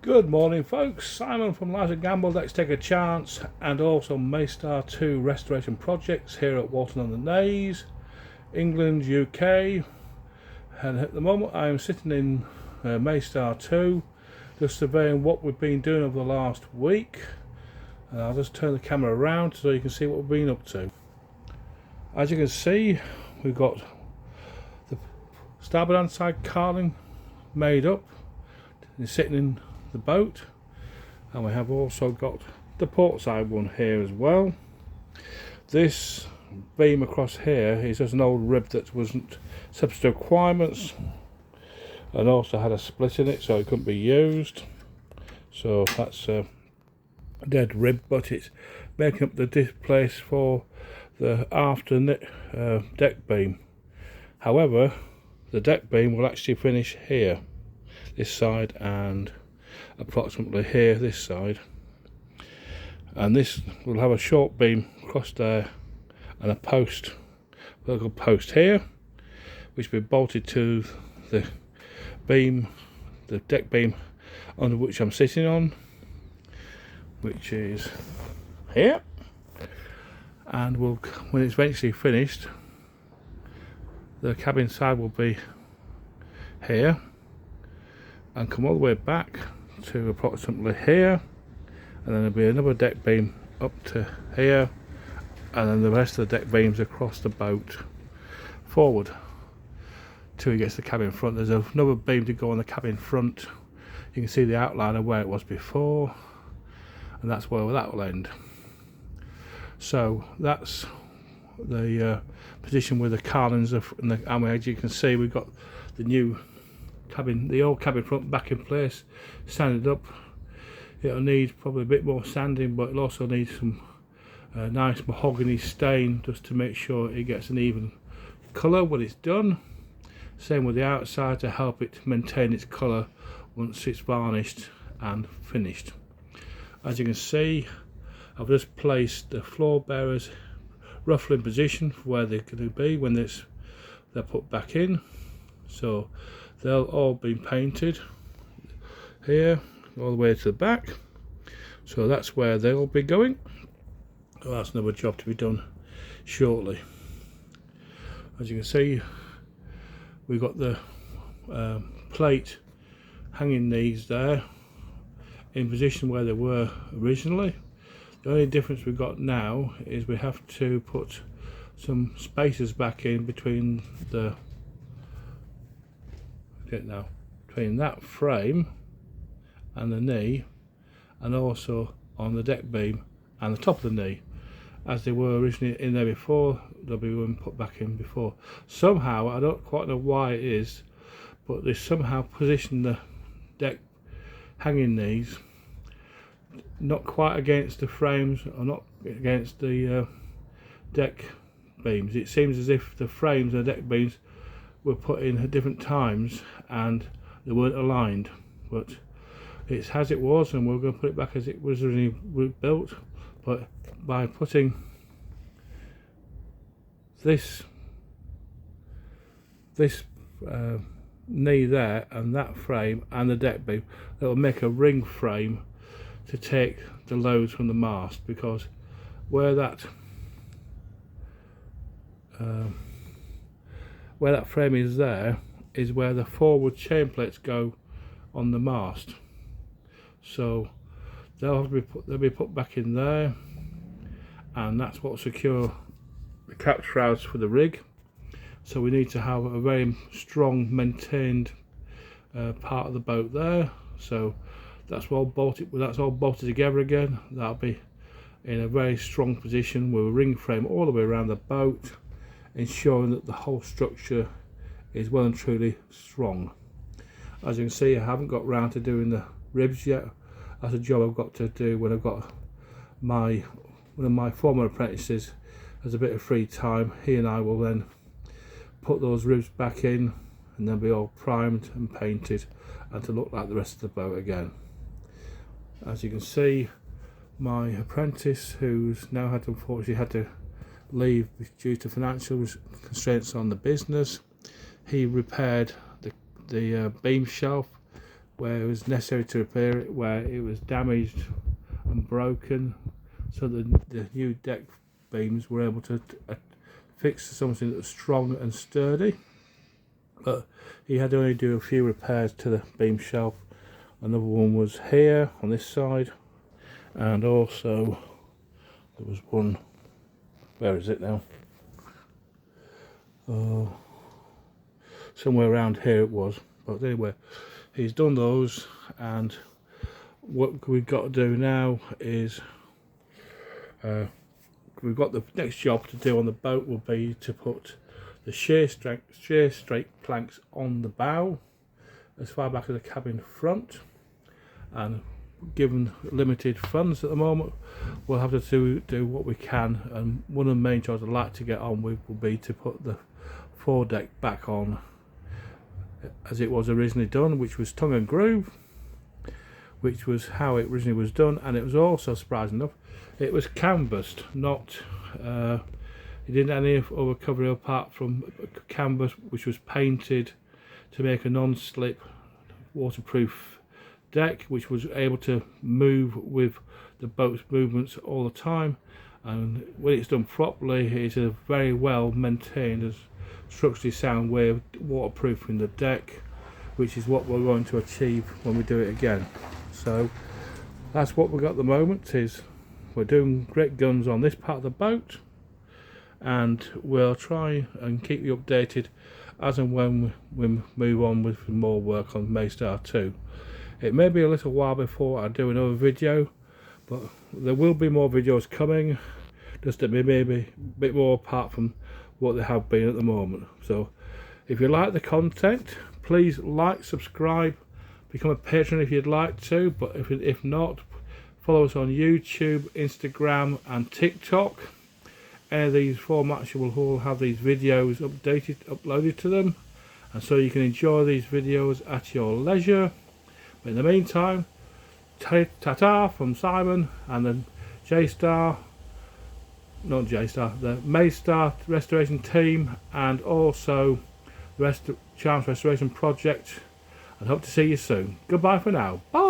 Good morning, folks. Simon from Lives and Gamble, Let's Take a Chance, and also Maystar 2 restoration projects here at Walton-on-the-Naze, England, UK. And at the moment I am sitting in Maystar 2, just surveying what we've been doing over the last week. And I'll just turn the camera around so you can see what we've been up to. As you can see, we've got the starboard hand side carling made up. It's sitting in the boat, and we have also got the port side one here as well. This beam across here is just an old rib that wasn't subject to requirements and also had a split in it, so it couldn't be used. So that's a dead rib, but it's making up the place for the after deck beam. However, the deck beam will actually finish here, this side, and approximately here, this side, and this will have a short beam across there and a post, vertical post here, which will be bolted to the beam, the deck beam under which I'm sitting on, which is here. And when it's eventually finished, the cabin side will be here and come all the way back to approximately here, and then there'll be another deck beam up to here, and then the rest of the deck beams across the boat forward till he gets the cabin front. There's another beam to go on the cabin front. You can see the outline of where it was before, and that's where that will end. So that's the position with the carlings and the arm. As you can see, we've got the new cabin, the old cabin front back in place, sanded up. It'll need probably a bit more sanding, but it'll also need some nice mahogany stain just to make sure it gets an even colour when it's done. Same with the outside to help it maintain its colour once it's varnished and finished. As you can see, I've just placed the floor bearers roughly in position for where they're going to be when they're put back in. So they'll all be painted here all the way to the back, so that's where they'll be going. Oh, that's another job to be done shortly. As you can see, we've got the plate hanging these there in position where they were originally. The only difference we've got now is we have to put some spaces back in between between that frame and the knee, and also on the deck beam and the top of the knee. As they were originally in there before, they'll be put back in before. Somehow, I don't quite know why it is, but they somehow position the deck hanging knees not quite against the frames or not against the deck beams. It seems as if the frames and the deck beams were put in at different times and they weren't aligned, but it's as it was, and we're going to put it back as it was originally built. But by putting this knee there and that frame and the deck beam, that will make a ring frame to take the loads from the mast, because where that frame is there is where the forward chain plates go on the mast. So they'll be put back in there, and that's what will secure the cap shrouds for the rig. So we need to have a very strong maintained part of the boat there. So that's all bolted together again. That'll be in a very strong position with a ring frame all the way around the boat, ensuring that the whole structure is well and truly strong. As you can see, I haven't got round to doing the ribs yet. That's a job I've got to do when I've got one of my former apprentices has a bit of free time. He and I will then put those ribs back in, and they'll be all primed and painted and to look like the rest of the boat again. As you can see, my apprentice, who's now unfortunately had to leave due to financial constraints on the business, he repaired the beam shelf where it was necessary to repair it, where it was damaged and broken, so the new deck beams were able to fix something that was strong and sturdy. But he had to only do a few repairs to the beam shelf. Another one was here on this side, and also there was one, where is it now? Oh, somewhere around here it was. But anyway, he's done those, and what we've got to do now is we've got the next job to do on the boat will be to put the shear straight planks on the bow as far back as the cabin front, and given limited funds at the moment, we'll have to do what we can, and one of the main jobs I'd like to get on with will be to put the foredeck back on as it was originally done, which was tongue and groove, which was how it originally was done. And it was also, surprising enough, it was canvassed, not it didn't have any other covering apart from canvas, which was painted to make a non-slip waterproof deck, which was able to move with the boat's movements all the time. And when it's done properly, it's a very well maintained, as structurally sound way of waterproofing the deck, which is what we're going to achieve when we do it again. So that's what we've got at the moment. Is we're doing great guns on this part of the boat, and we'll try and keep you updated as and when we move on with more work on Maystar 2. It may be a little while before I do another video, but there will be more videos coming, just that maybe a bit more apart from what they have been at the moment. So if you like the content, please like, subscribe, become a patron if you'd like to, but if not, follow us on YouTube, Instagram and TikTok. Any of these formats, you will all have these videos uploaded to them, and so you can enjoy these videos at your leisure. But in the meantime, ta-ta from Simon and the the Maystar restoration team, and also the Charms Restoration Project, and hope to see you soon. Goodbye for now. Bye.